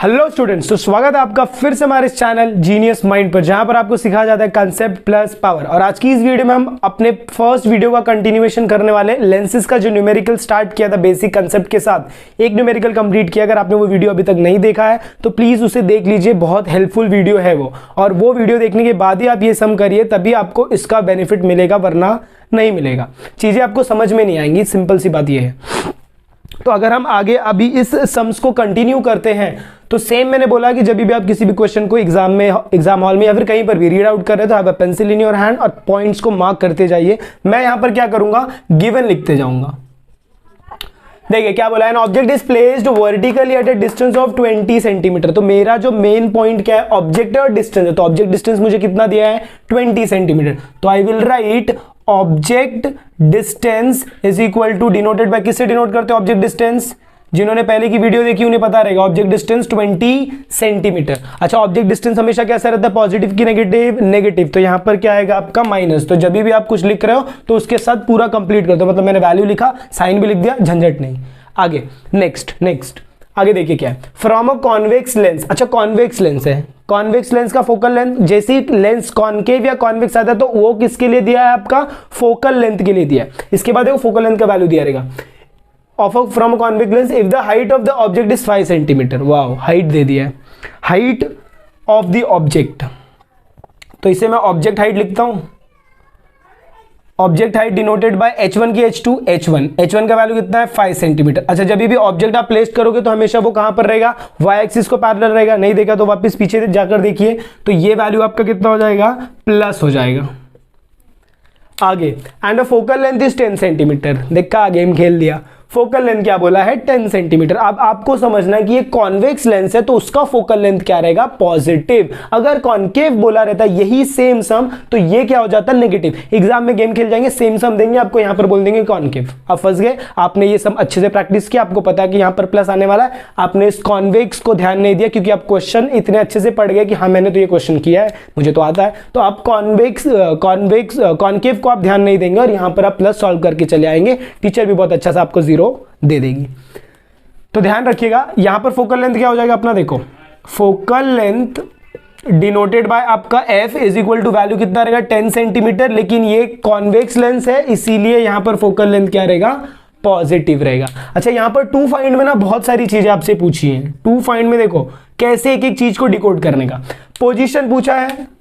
Hello students, तो स्वागत है आपका फिर से हमारे इस चैनल जीनियस माइंड पर, जहां पर आपको सिखाया जाता है कंसेप्ट प्लस पावर। और आज की इस वीडियो में हम अपने फर्स्ट वीडियो का कंटिन्यूएशन करने वाले लेंसेज का जो न्यूमेरिकल स्टार्ट किया था बेसिक कंसेप्ट के साथ, एक न्यूमेरिकल कंप्लीट किया। अगर आपने वो वीडियो अभी तक नहीं देखा है तो प्लीज उसे देख लीजिए, बहुत हेल्पफुल वीडियो है वो। और वो वीडियो देखने के बाद ही आप ये सम करिए, तभी आपको इसका बेनिफिट मिलेगा, वरना नहीं मिलेगा। चीजें आपको समझ में नहीं आएंगी, सिंपल सी बात ये है। तो अगर हम आगे अभी इस सम्स को कंटिन्यू करते हैं तो सेम मैंने बोला कि जब भी आप किसी भी क्वेश्चन को एग्जाम हॉल में या फिर कहीं पर भी रीड आउट कर रहे हो तो आप पेंसिल इन योर हैंड और पॉइंट्स को मार्क करते जाइए। मैं यहां पर क्या करूंगा, गिवन लिखते जाऊंगा। देखिए क्या बोला है, an object is placed vertically at a distance of 20 centimetre. तो मेरा जो मेन पॉइंट क्या है, ऑब्जेक्ट और डिस्टेंस है। तो ऑब्जेक्ट डिस्टेंस मुझे कितना दिया है, 20 सेंटीमीटर। तो I will write object distance is equal to, denoted by, किससे डिनोट करते हैं ऑब्जेक्ट डिस्टेंस? जिन्होंने पहले की वीडियो देखी उन्हें पता रहेगा, ऑब्जेक्ट डिस्टेंस 20 सेंटीमीटर। अच्छा, ऑब्जेक्ट डिस्टेंस हमेशा कैसा रहता है, पॉजिटिव की नेगेटिव? नेगेटिव। तो यहां पर क्या आएगा आपका माइनस। तो जब भी आप कुछ लिख रहे हो तो उसके साथ पूरा कंप्लीट कर दो, मतलब मैंने वैल्यू लिखा, साइन भी लिख दिया, झंझट नहीं। आगे नेक्स्ट आगे देखिए क्या है, फ्रॉम अ कॉन्वेक्स लेंस। अच्छा, कॉन्वेक्स लेंस है, कॉन्वेक्स लेंस का फोकल लेंथ, जैसे लेंस कॉन्केव या कॉन्वेक्स आता है तो वो किसके लिए दिया है आपका, फोकल लेंथ के लिए दिया है। इसके बाद वो फोकल लेंथ का वैल्यू दिया रहेगा from a convex lens if the height of the object is 5 centimetre. Wow, height दे दिया है, हाइट ऑफ द ऑब्जेक्ट। तो इसे मैं ऑब्जेक्ट हाइट लिखता हूं, object height denoted by h1 की h2, h1 का वैल्यू कितना है, 5 सेंटीमीटर। अच्छा, जब भी ऑब्जेक्ट आप प्लेस करोगे तो हमेशा वो कहां पर रहेगा, y एक्सिस को पैरेलल रहेगा। नहीं देखा तो वापस पीछे जाकर देखिए, तो ये वैल्यू आपका कितना हो जाएगा, प्लस हो जाएगा। आगे, and the focal length is 10 centimetre. देखा, गेम खेल दिया। फोकल लेंथ क्या बोला है, 10 सेंटीमीटर। अब आपको समझना है कि ये कॉन्वेक्स लेंस है तो उसका फोकल लेंथ क्या रहेगा, पॉजिटिव। अगर कॉन्केव बोला रहता है यही सेम सम, तो ये क्या हो जाता है, नेगेटिव। एग्जाम में गेम खेल जाएंगे, सेम सम देंगे आपको, यहां पर बोल देंगे कॉन्केव। आप फंस गए। आपने ये सम अच्छे से प्रैक्टिस किया, आपको पता है कि यहां पर प्लस आने वाला है, आपने इस कॉन्वेक्स को ध्यान नहीं दिया क्योंकि आप क्वेश्चन इतने अच्छे से पढ़ गए कि हाँ मैंने तो ये क्वेश्चन किया है, मुझे तो आता है। तो आप कॉन्केव को आप ध्यान नहीं देंगे और यहां पर आप प्लस सॉल्व करके चले आएंगे, टीचर भी बहुत अच्छा सा आपको 0 दे देगी। तो ध्यान रखिएगा, यहां पर फोकल लेंथ क्या हो जाएगा अपना, देखो फोकल लेंथ डिनोटेड बाय आपका f is equal to value कितना रहेगा, 10 सेंटीमीटर। लेकिन ये कॉन्वेक्स लेंस है इसीलिए यहां पर फोकल लेंथ क्या रहेगा, पॉजिटिव रहेगा। अच्छा, यहां पर टू फाइंड में ना बहुत सारी चीजें आपसे पूछी हैं। टू फाइंड में देखो कैसे एक एक चीज को डिकोड करने का, पोजीशन पूछा है,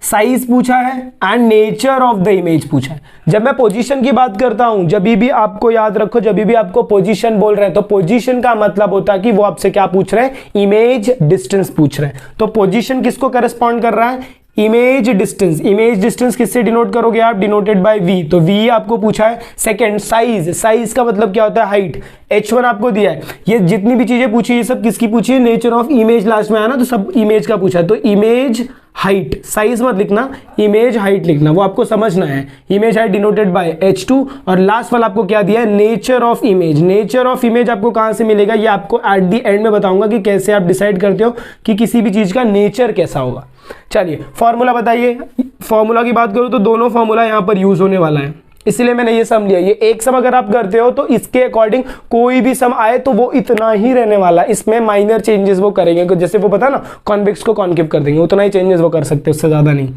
साइज पूछा है and nature of the image पूछा है। जब मैं पोजीशन की बात करता हूं, जब भी आपको याद रखो, जब भी आपको पोजीशन बोल रहे हैं तो पोजीशन का मतलब होता है कि वो आपसे क्या पूछ रहे हैं, इमेज डिस्टेंस पूछ रहे हैं। तो पोजीशन किसको करस्पॉन्ड कर रहा है, इमेज डिस्टेंस। इमेज डिस्टेंस किससे डिनोट करोगे आप, डिनोटेड बाय v। तो v आपको पूछा है। सेकंड, साइज का मतलब क्या होता है, हाइट। h1 आपको दिया है। ये जितनी भी चीजें पूछी ये सब किसकी पूछी है, नेचर ऑफ इमेज लास्ट में आया ना, तो सब इमेज का पूछा है। तो इमेज हाइट, साइज मत लिखना, इमेज हाइट लिखना, वो आपको समझना है। Image height denoted by h2। और लास्ट वाला आपको क्या दिया है, nature of image. Nature of image आपको कहां से मिलेगा, ये आपको एट द एंड में बताऊंगा कि कैसे आप डिसाइड करते हो कि किसी भी चीज का नेचर कैसा होगा। चलिए फॉर्मूला बताइए। फॉर्मूला की बात करूं तो दोनों फॉर्मूला यहां पर यूज होने वाला है, इसलिए मैंने ये सम लिया। ये एक सम अगर आप करते हो तो इसके अकॉर्डिंग कोई भी सम आए तो वो इतना ही रहने वाला। इसमें माइनर चेंजेस वो करेंगे, जैसे वो पता ना कॉन्वेक्स को कॉन्केव कर देंगे, उतना ही चेंजेस वो कर सकते हैं, उससे ज्यादा नहीं।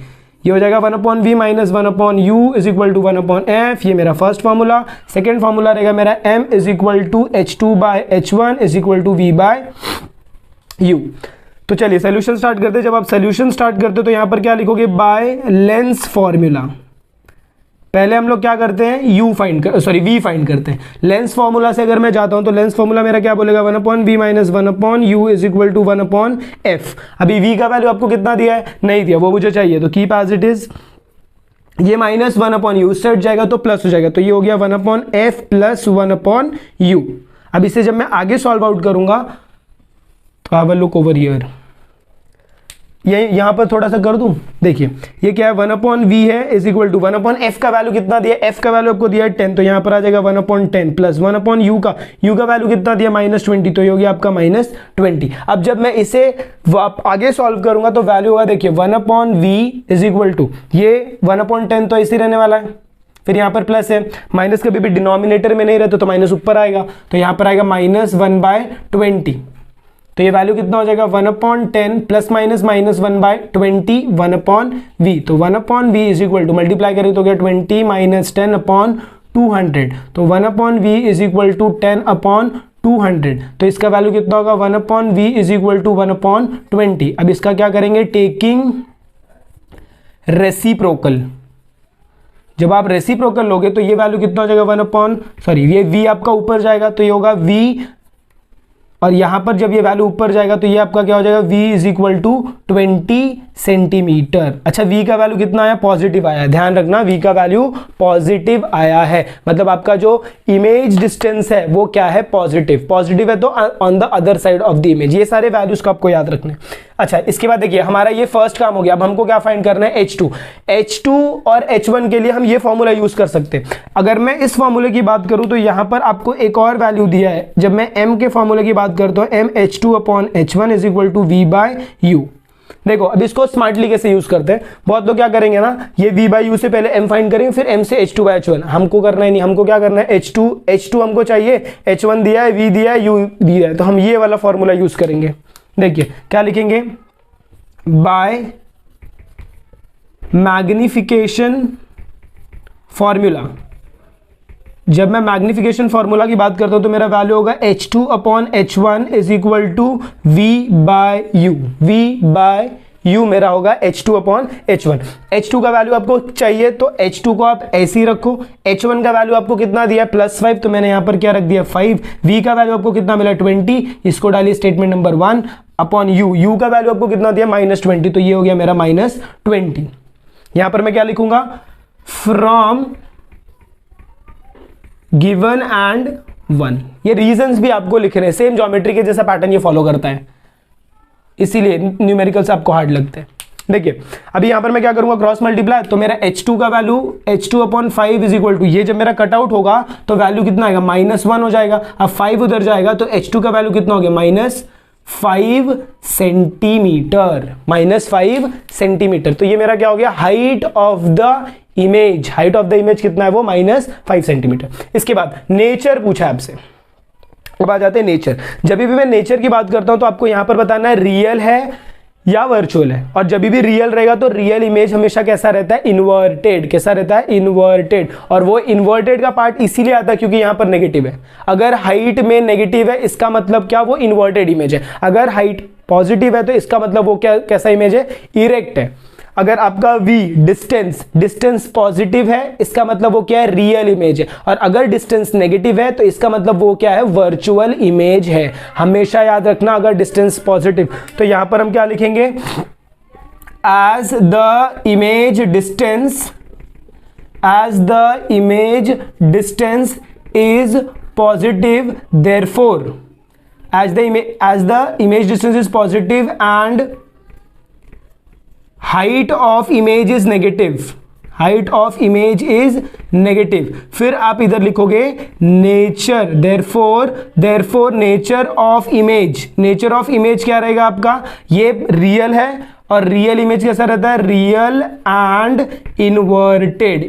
ये हो जाएगा 1/v minus 1/u is equal to 1/f। ये मेरा फर्स्ट फॉर्मूला। सेकेंड फॉर्मूला रहेगा मेरा m is equal to h2 by h1 is equal to v by u। तो चलिए सोल्यूशन स्टार्ट करते हैं। जब आप सोल्यूशन स्टार्ट करते हो तो यहां पर क्या लिखोगे, बाय लेंस फॉर्मूला। पहले हम लोग क्या करते हैं, v फाइंड करते हैं। लेंस फॉर्मूला से अगर मैं जाता हूं तो लेंस फॉर्मूला मेरा क्या बोलेगा, 1/v minus 1/u is equal to 1/f। अभी v का वैल्यू आपको कितना दिया है, नहीं दिया, वो मुझे चाहिए, तो कीप एज इट इज। ये माइनस 1/u से हट जाएगा तो प्लस हो जाएगा, तो ये हो गया 1/f प्लस 1/u। अब इसे जब मैं आगे सॉल्व आउट करूंगा तो have a look over here, ये यहां पर थोड़ा सा कर दूं। देखिए ये क्या है, 1/v है इज इक्वल टू 1/f का वैल्यू कितना दिया, f का वैल्यू आपको दिया है 10, तो यहां पर आ जाएगा 1/10 प्लस 1/u का, u का वैल्यू कितना दिया, -20, तो ये हो गया आपका -20। अब जब मैं इसे आगे सॉल्व करूंगा तो वैल्यू होगा, देखिए 1/v इज इक्वल टू, ये 1/10 तो ऐसे रहने वाला है, फिर यहां पर प्लस है, माइनस कभी भी डिनोमिनेटर में नहीं रहता तो माइनस ऊपर आएगा, तो यहां पर आएगा -1/20। तो ये वैल्यू कितना हो जाएगा 1/10 प्लस माइनस माइनस 1/20 1/v। तो 1/v is equal to multiply करें तो क्या 20 माइनस 10/200। तो 1/v इज इक्वल टू 10/200। तो इसका वैल्यू कितना होगा 1/v इज इक्वल टू 1/20। अब इसका क्या करेंगे टेकिंग रेसिप्रोकल। जब आप रेसिप्रोकल लोगे तो ये वैल्यू कितना हो जाएगा ये v आपका ऊपर जाएगा तो ये होगा v, और यहां पर जब ये वैल्यू ऊपर जाएगा तो ये आपका क्या हो जाएगा v is equal to 20 centimetre. अच्छा v का वैल्यू कितना आया पॉजिटिव आया, ध्यान रखना v का वैल्यू पॉजिटिव आया है, मतलब आपका जो इमेज डिस्टेंस है वो क्या है पॉजिटिव। पॉजिटिव है तो on the other side of the image. ये सारे वैल्यूज को आपको याद रखने। अच्छा इसके बाद देखिए हमारा ये फर्स्ट काम हो गया। अब हमको क्या फाइंड करना है H2 और H1 के लिए हम ये फॉर्मूला यूज कर सकते हैं। अगर मैं इस फॉर्मूले की बात करूं तो यहां पर आपको एक और वैल्यू दिया है। जब मैं m के फॉर्मूले की बात करता हूं mH2/H1 is equal to v/u। देखो अब इसको स्मार्टली कैसे यूज करते हैं। बहुत लोग क्या करेंगे ना, ये v/u से पहले m फाइंड करेंगे फिर m से H2/H1। हमको करना है नहीं, हमको क्या करना है H2 हमको चाहिए, H1 दिया है, v दिया है, u दिया है, तो हम ये वाला फॉर्मूला यूज करेंगे। देखिए क्या लिखेंगे बाय मैग्निफिकेशन फॉर्मूला। जब मैं मैग्निफिकेशन फॉर्मूला की बात करता हूं तो मेरा वैल्यू होगा H2/H1 is equal to v/u। v/u मेरा होगा H2/H1। H2 का वैल्यू आपको चाहिए तो H2 को आप ऐसे ही रखो। H1 का वैल्यू आपको कितना दिया है +5, तो मैंने यहां पर क्या रख दिया 5। v का वैल्यू आपको कितना मिला 20, इसको डालिए स्टेटमेंट नंबर 1/u। u का वैल्यू आपको कितना दिया -20, तो ये हो गया मेरा -20। यहां पर मैं क्या लिखूंगा फ्रॉम गिवन एंड 1। ये रीजंस भी आपको लिख रहे हैं, सेम ज्योमेट्री के जैसा पैटर्न ये फॉलो करता है, इसीलिए न्यूमेरिकल्स आपको हार्ड लगते हैं। देखिए अभी यहां पर मैं क्या करूंगा क्रॉस मल्टीप्लाई, तो मेरा H2 का value H2/5 is equal to, ये जब मेरा कटआउट होगा तो वैल्यू कितना आएगा -1 हो जाएगा। अब 5 उधर जाएगा तो H2 का वैल्यू कितना हो गया -5 सेंटीमीटर। -5 सेंटीमीटर, तो ये मेरा क्या हो गया height of the image. Height of the image कितना है वो -5 सेंटीमीटर। इसके बाद नेचर पूछा है आपसे। अब आ जाते हैं नेचर। जब भी मैं नेचर की बात करता हूं तो आपको यहां पर बताना है रियल है या वर्चुअल है। और जब भी रियल रहेगा तो रियल इमेज हमेशा कैसा रहता है इन्वर्टेड। कैसा रहता है इन्वर्टेड। और वो इन्वर्टेड का पार्ट इसीलिए आता है क्योंकि यहां पर नेगेटिव है। अगर हाइट में नेगेटिव है इसका मतलब क्या, वो इन्वर्टेड इमेज है। अगर हाइट पॉजिटिव है तो इसका मतलब वो क्या कैसा इमेज है इरेक्ट है। अगर आपका v डिस्टेंस पॉजिटिव है इसका मतलब वो क्या है रियल इमेज है। और अगर डिस्टेंस नेगेटिव है तो इसका मतलब वो क्या है वर्चुअल इमेज है। हमेशा याद रखना अगर डिस्टेंस पॉजिटिव, तो यहां पर हम क्या लिखेंगे as the image distance is positive therefore as the image distance is positive and height of image is negative, height of image is negative, फिर आप इधर लिखोगे nature, therefore nature of image क्या रहेगा आपका, ये रियल है और रियल इमेज कैसा रहता है रियल एंड इन्वर्टेड।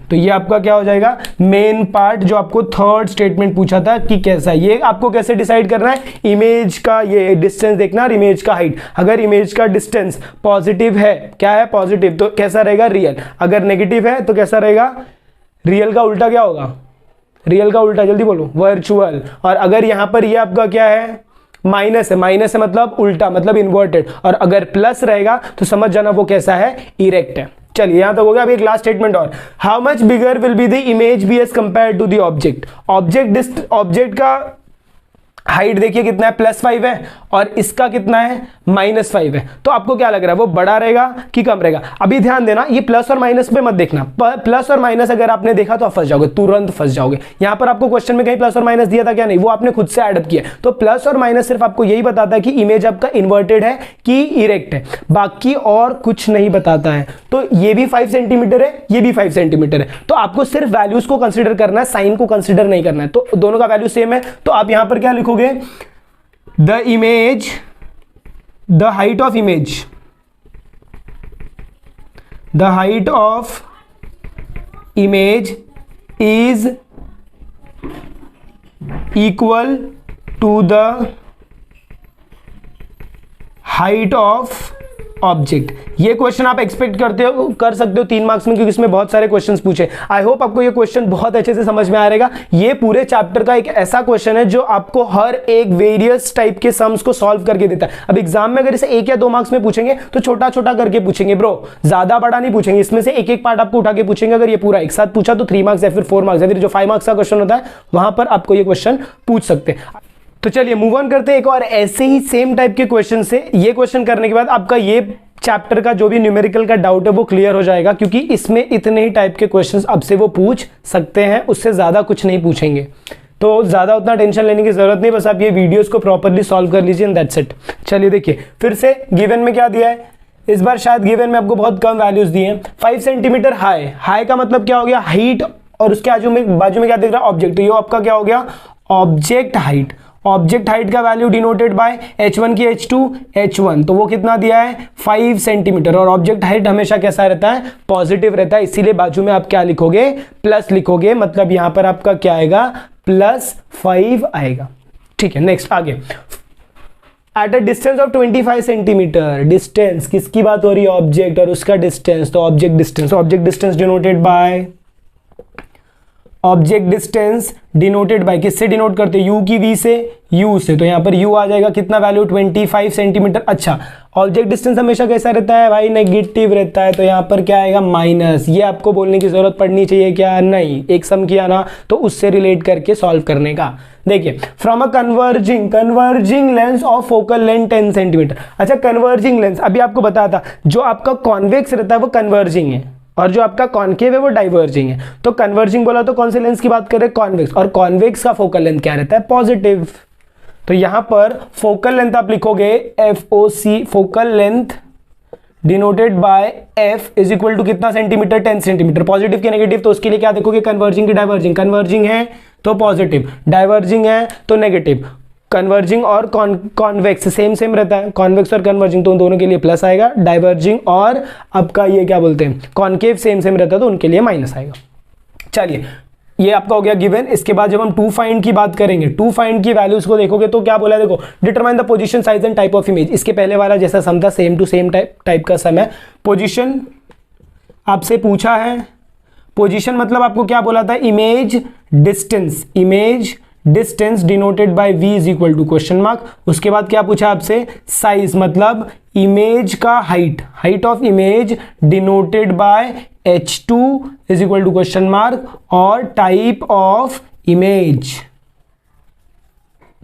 तो ये आपका क्या हो जाएगा मेन पार्ट जो आपको थर्ड स्टेटमेंट पूछा था कि कैसा, ये आपको कैसे डिसाइड करना है इमेज का ये डिस्टेंस देखना और इमेज का हाइट। अगर इमेज का डिस्टेंस पॉजिटिव है, क्या है पॉजिटिव, तो कैसा रहेगा रियल। अगर नेगेटिव है तो कैसा रहेगा, रियल का उल्टा क्या होगा, रियल का उल्टा जल्दी बोलो वर्चुअल। और अगर यहां पर ये आपका क्या है माइनस है मतलब उल्टा मतलब इन्वर्टेड। और अगर प्लस रहेगा तो समझ जाना वो कैसा है इरेक्ट है। चलिए यहां तक हो गया। अभी एक लास्ट स्टेटमेंट और, how much bigger will be the image be as compare to the object का हाइट देखिए कितना है +5 है और इसका कितना है -5 है। तो आपको क्या लग रहा है वो बड़ा रहेगा कि कम रहेगा। अभी ध्यान देना ये प्लस और माइनस पे मत देखना, प्लस और माइनस अगर आपने देखा तो आप फंस जाओगे, तुरंत फंस जाओगे। यहां पर आपको क्वेश्चन में कहीं प्लस और माइनस दिया था क्या, नहीं, वो आपने खुद से एडअप किया। तो प्लस और माइनस सिर्फ आपको यही बताता है कि इमेज आपका इन्वर्टेड है कि इरेक्ट है, बाकी और कुछ नहीं बताता है। तो ये भी 5 सेंटीमीटर है, ये भी 5 सेंटीमीटर है। तो आपको सिर्फ वैल्यूज को कंसिडर करना है, साइन को कंसिडर नहीं करना है। तो दोनों का वैल्यू सेम है, तो आप यहां पर क्या लिखोगे the height of image is equal to the height of object. ये क्वेश्चन आप एक्सपेक्ट कर सकते हो 3 मार्क्स में, क्योंकि इसमें बहुत सारे क्वेश्चंस पूछे। आई होप आपको ये क्वेश्चन बहुत अच्छे से समझ में आ रहेगा। ये पूरे चैप्टर का एक ऐसा क्वेश्चन है जो आपको हर एक वेरियस टाइप के सम्स को सॉल्व करके देता है। अब एग्जाम में अगर इसे 1 या 2 मार्क्स में पूछेंगे तो छोटा छोटा करके पूछेंगे ब्रो, ज्यादा बड़ा नहीं पूछेंगे। इसमें से एक एक पार्ट आपको उठा के पूछेंगे। अगर ये पूरा एक साथ पूछा तो 3 मार्क्स या फिर 4 मार्क्स या फिर जो 5 मार्क्स का क्वेश्चन होता है वहां पर आपको ये क्वेश्चन पूछ सकते हैं। तो चलिए मूव ऑन करते हैं एक और ऐसे ही सेम टाइप के क्वेश्चन से। ये क्वेश्चन करने के बाद आपका ये चैप्टर का जो भी न्यूमेरिकल का डाउट है वो क्लियर हो जाएगा, क्योंकि इसमें इतने ही टाइप के क्वेश्चंस अब से वो पूछ सकते हैं, उससे ज्यादा कुछ नहीं पूछेंगे। तो ज्यादा उतना टेंशन लेने की जरूरत नहीं, बस आप ये वीडियोस को प्रॉपर्ली सॉल्व कर लीजिए एंड दैट्स इट। चलिए देखिए फिर से गिवन में क्या दिया है। इस बार शायद गिवन में आपको बहुत कम वैल्यूज दिए हैं। 5 सेंटीमीटर हाई, हाई का मतलब क्या हो गया, हाइट, और उसके बाजू में क्या दिख रहा है, ऑब्जेक्ट। तो ये आपका क्या हो गया, ऑब्जेक्ट हाइट। ऑब्जेक्ट हाइट का वैल्यू डिनोटेड बाय h1 की h2 h1, तो वो कितना दिया है 5 सेंटीमीटर। और ऑब्जेक्ट हाइट हमेशा कैसा रहता है, पॉजिटिव रहता है, इसीलिए बाजू में आप क्या लिखोगे, प्लस लिखोगे। मतलब यहां पर आपका क्या आएगा, +5 आएगा। ठीक है, नेक्स्ट आगे। At a distance of 25 centimetre, distance किसकी बात हो रही है, ऑब्जेक्ट, और उसका डिस्टेंस, तो object distance. Object distance denoted bye, object distance denoted by, किससे डिनोट करते हैं, u की v से, u से। तो यहां पर u आ जाएगा कितना वैल्यू, 25 सेंटीमीटर। अच्छा, ऑब्जेक्ट डिस्टेंस हमेशा कैसा रहता है भाई, नेगेटिव रहता है, तो यहां पर क्या आएगा, माइनस। ये आपको बोलने की जरूरत पड़नी चाहिए क्या, नहीं। एक सम किया ना तो उससे रिलेट करके सॉल्व करने का। देखिए, from a converging lens of focal length 10 centimetre. अच्छा, कन्वर्जिंग लेंस अभी आपको बताया था, जो आपका कॉन्वेक्स रहता है वो कन्वर्जिंग है, और जो आपका कॉन्केव है वो डाइवर्जिंग है। तो कन्वर्जिंग बोला तो कौन से लेंस की बात कर रहे हैं, कॉन्वेक्स, और कॉन्वेक्स का फोकल लेंथ क्या रहता है, पॉजिटिव। तो यहां पर फोकल लेंथ आप लिखोगे FOC, focal length denoted by F is equal to कितना सेंटीमीटर, 10 सेंटीमीटर। पॉजिटिव के नेगेटिव, तो उसके लिए क्या देखोगे, कन्वर्जिंग की डाइवर्जिंग। कन्वर्जिंग है तो पॉजिटिव, डाइवर्जिंग है तो नेगेटिव। कन्वर्जिंग और कॉन्वेक्स सेम रहता है, कॉन्वेक्स और कन्वर्जिंग, तो उन दोनों के लिए प्लस आएगा। डाइवर्जिंग और आपका ये क्या बोलते हैं, कॉन्केव सेम रहता है, तो उनके लिए माइनस आएगा। चलिए, ये आपका हो गया गिवन। इसके बाद जब हम टू फाइंड की बात करेंगे, टू फाइंड की वैल्यूज को देखोगे तो क्या बोला है, देखो, determine the position, size and type of image. इसके पहले वाला जैसा सम था, सेम टू सेम टाइप का सम है। पोजीशन आपसे पूछा है, पोजीशन मतलब आपको क्या बोला था, image distance, image distance denoted by v is equal to question mark. उसके बाद क्या पूछा आपसे, साइज मतलब इमेज का height, height of image denoted by h2 is equal to question mark. और type of image,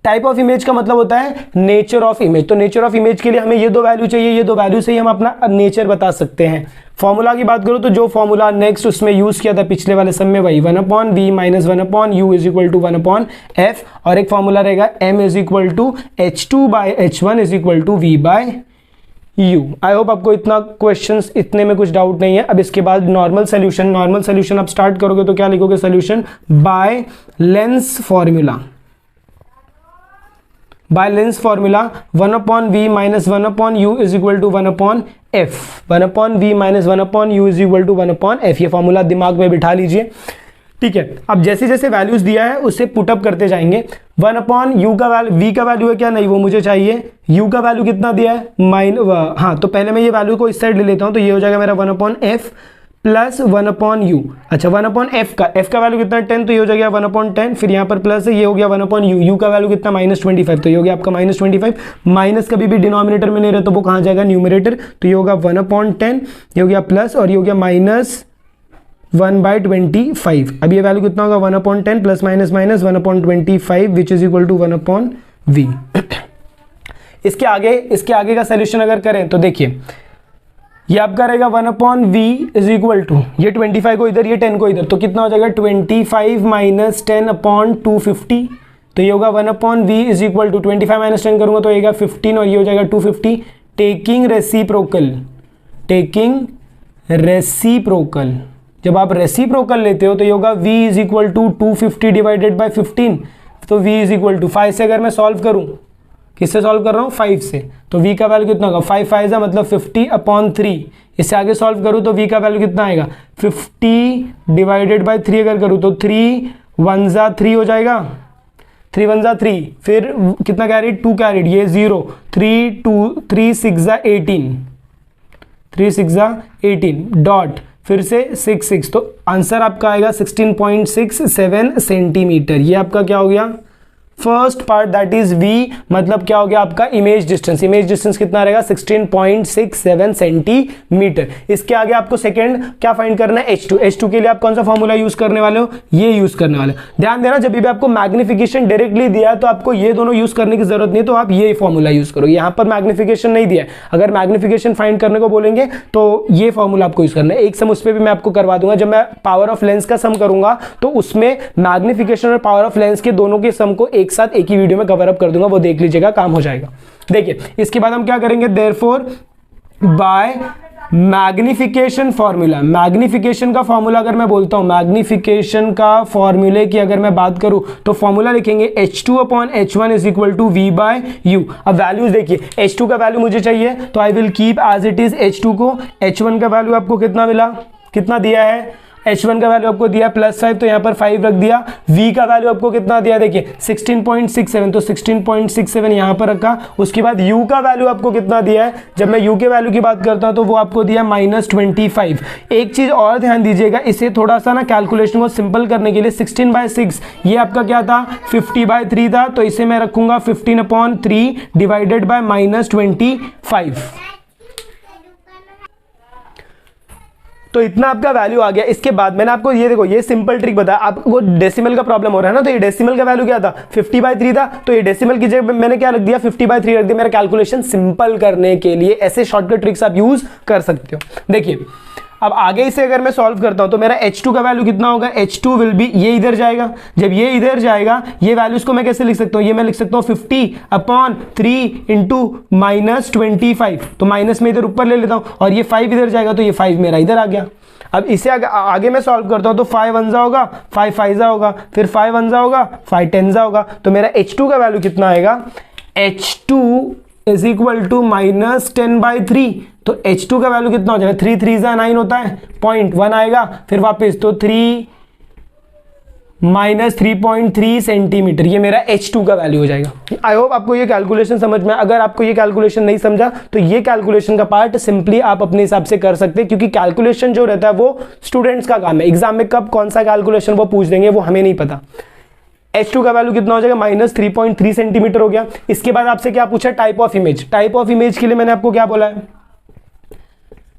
type of image का मतलब होता है नेचर ऑफ इमेज। तो नेचर ऑफ इमेज के लिए हमें ये दो वैल्यू चाहिए, ये दो वैल्यू से ही हम अपना नेचर बता सकते हैं। फॉर्मूला की बात करो तो जो फॉर्मूला नेक्स्ट उसमें यूज किया था पिछले वाले सम में, वही 1/v minus 1/u is equal to 1/f। और एक फॉर्मूला रहेगा m is equal to h2 by h1 is equal to v by u। I hope आपको इतना क्वेश्चंस, इतने में कुछ डाउट नहीं है। अब इसके बाद नॉर्मल सोल्यूशन आप स्टार्ट करोगे तो क्या लिखोगे, solution by lens formula, by lens formula 1/v minus 1/u is equal to 1/f, 1/v minus 1/u is equal to 1/f। ये फॉर्मूला दिमाग में बिठा लीजिए, ठीक है। अब जैसे जैसे वैल्यूज दिया है उससे पुटअप करते जाएंगे। 1/u का वैल्यू, v का वैल्यू है क्या, नहीं वो मुझे चाहिए। u का वैल्यू कितना दिया है, हाँ, तो पहले मैं ये वैल्यू को इस साइड ले लेता हूँ, तो ये हो जाएगा मेरा 1/f प्लस 1/u। अच्छा, 1/f का, f का वैल्यू कितना 10, तो ये हो जाएगा 1/10। फिर यहाँ पर प्लस है, ये हो गया 1/u। u का वैल्यू कितना -25, तो ये हो गया आपका -25। माइनस कभी भी डिनोमिनेटर में नहीं रहता, तो वो कहाँ जाएगा, न्यूमरेटर। तो ये होगा 1/10, ये हो गया प्लस, और ये हो गया -1/25। अब ये वैल्यू कितना होगा, 1/10 plus minus minus 1/25 which is equal to 1/v। इसके आगे का सोल्यूशन अगर करें तो देखिए, ये आपका रहेगा 1/v इज इक्वल टू, ये 25 को इधर, ये 10 को इधर, तो कितना हो जाएगा 25 माइनस 10/250। तो ये होगा 1/v is equal to 25 minus 10 करूंगा तो आएगा 15, और ये हो जाएगा 250। टेकिंग रेसिप्रोकल, जब आप रेसिप्रोकल लेते हो तो ये होगा v is equal to 250 divided by 15। तो v इज इक्वल टू 5 से अगर मैं सॉल्व करूं, किससे सॉल्व कर रहा हूँ, 5 से, तो v का वैल्यू कितना होगा, 5 5 मतलब 50/3। इससे आगे सॉल्व करूँ तो v का वैल्यू कितना आएगा, 50 डिवाइडेड बाय 3 अगर करूँ तो 3 1 जा 3 हो जाएगा, 3 1 जा 3, फिर कितना कैरिड 2 कैरिड, ये 0, 3 2 3 6 जा 18, 3 6 जा 18 डॉट फिर से 6 6, तो आंसर आपका आएगा 16.67 सेंटीमीटर। ये आपका क्या हो गया first part that is v, मतलब क्या हो गया आपका इमेज डिस्टेंस। इमेज डिस्टेंस कितना रहेगा 16.67 सेंटीमीटर। इसके आगे आपको सेकंड क्या फाइंड करना है h2। h2 के लिए आप कौन सा फॉर्मूला यूज करने वाले हो, ये यूज करने वाले हो। ध्यान देना जब भी आपको मैग्निफिकेशन डायरेक्टली दिया है तो आपको ये दोनों यूज करने की जरूरत नहीं, तो आप ये फॉर्मूला यूज करो। यहां पर मैग्निफिकेशन नहीं दिया है, अगर मैग्निफिकेशन फाइंड करने को बोलेंगे तो ये फॉर्मूला आपको यूज करना है। एक सम उस पर भी मैं आपको करवा दूंगा, जब मैं पावर ऑफ लेंस का सम करूंगा तो उसमें मैग्निफिकेशन और पावर ऑफ लेंस के दोनों के सम को एक साथ एक ही वीडियो में कवर अप कर दूंगा, वो देख लीजिएगा, काम हो जाएगा। देखिए इसके बाद हम क्या करेंगे, therefore by magnification formula, magnification का फॉर्मूला अगर मैं बोलता हूं, मैग्निफिकेशन का फॉर्मूले की अगर मैं बात करूं तो फॉर्मूला लिखेंगे h2/h1 is equal to v/u। अब वैल्यूज देखिए, h2 का वैल्यू मुझे चाहिए तो I will keep as it is h2 को। h1 का वैल्यू आपको कितना मिला, कितना दिया है, h1 का वैल्यू आपको दिया +5, तो यहाँ पर 5 रख दिया। v का वैल्यू आपको कितना दिया, देखिए 16.67, तो 16.67 यहाँ पर रखा। उसके बाद u का वैल्यू आपको कितना दिया है, जब मैं u के वैल्यू की बात करता हूँ तो वो आपको दिया -25। एक चीज़ और ध्यान दीजिएगा, इसे थोड़ा सा ना कैलकुलेशन को सिंपल करने के लिए 16/6 ये आपका क्या था 50/3 था, तो इसे मैं रखूंगा 15/3 डिवाइडेड बाय -25। तो इतना आपका वैल्यू आ गया। इसके बाद मैंने आपको ये देखो, ये सिंपल ट्रिक बताया। आपको डेसिमल का प्रॉब्लम हो रहा है ना, तो ये डेसिमल का वैल्यू क्या था 50/3 था, तो ये डेसिमल की जगह मैंने क्या रख दिया 50/3 रख दिया, मेरा कैलकुलेशन सिंपल करने के लिए। ऐसे शॉर्टकट ट्रिक्स आप यूज कर सकते हो। देखिए अब आगे इसे अगर मैं सॉल्व करता हूं तो मेरा h2 का वैल्यू कितना होगा, h2 विल बी, ये इधर जाएगा, जब ये इधर जाएगा ये वैल्यूज को मैं कैसे लिख सकता हूं, ये मैं लिख सकता हूं 50/3 इंटू -25, तो माइनस में इधर ऊपर ले लेता हूं, और ये 5 इधर जाएगा तो ये 5 मेरा इधर आ गया। अब इसे आगे मैं सॉल्व करता हूं तो 5 1 होगा, 5 5 होगा, फिर 5 1 होगा, 5 10 होगा, तो मेरा h2 का वैल्यू कितना आएगा, h2 इज इक्वल टू -10/3, तो h2 का वैल्यू कितना हो जाएगा, 3 3 9 होता है, 0.1 आएगा, फिर वापस तो 3 -3.3 सेंटीमीटर, ये मेरा h2 का वैल्यू हो जाएगा। आई होप आपको ये कैलकुलेशन समझ में। अगर आपको ये कैलकुलेशन नहीं समझा तो ये कैलकुलेशन का पार्ट सिंपली आप अपने हिसाब से कर सकते हैं, क्योंकि कैलकुलेशन जो रहता है वो स्टूडेंट्स का काम है। एग्जाम में कब कौन सा कैलकुलेशन वो पूछ देंगे वो हमें नहीं पता। h2 का वैल्यू कितना हो जाएगा, -3.3 सेंटीमीटर हो गया। इसके बाद आपसे क्या पूछा, type of image. Type of image के लिए मैंने आपको क्या बोला है,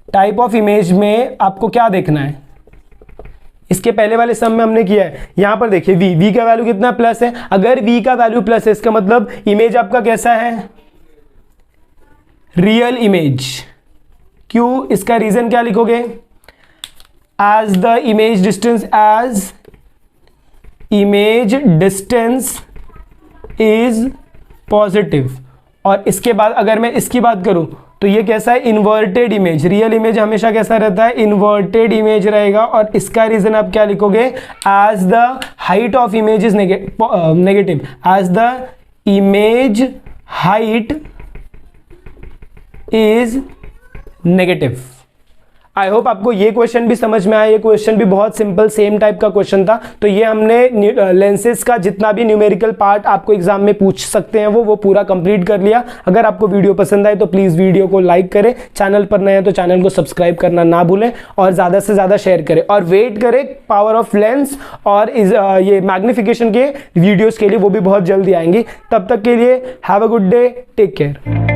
टाइप ऑफ इमेज में आपको क्या देखना है, इसके पहले वाले सम में हमने किया है। यहां पर देखिए v का वैल्यू कितना प्लस है, अगर v का वैल्यू प्लस है इसका मतलब इमेज आपका कैसा है, रियल इमेज। क्यों, इसका रीजन क्या लिखोगे, as the image distance, as image distance is positive. और इसके बाद अगर मैं इसकी बात करूं तो ये कैसा है, इन्वर्टेड इमेज। रियल इमेज हमेशा कैसा रहता है, इन्वर्टेड इमेज रहेगा। और इसका रीजन आप क्या लिखोगे, as the height of image is negative, as the image height is negative. I hope आपको ये क्वेश्चन भी समझ में आया। ये क्वेश्चन भी बहुत सिंपल सेम टाइप का क्वेश्चन था। तो ये हमने लेंसेज का जितना भी न्यूमेरिकल पार्ट आपको एग्जाम में पूछ सकते हैं वो पूरा कंप्लीट कर लिया। अगर आपको वीडियो पसंद आए तो प्लीज़ वीडियो को लाइक करें, चैनल पर नए हैं तो चैनल को सब्सक्राइब करना ना भूलें, और ज़्यादा से ज़्यादा शेयर करें, और वेट करें पावर ऑफ लेंस और ये मैग्निफिकेशन के वीडियोज़ के लिए, वो भी बहुत जल्दी आएंगी। तब तक के लिए have a good day, take care.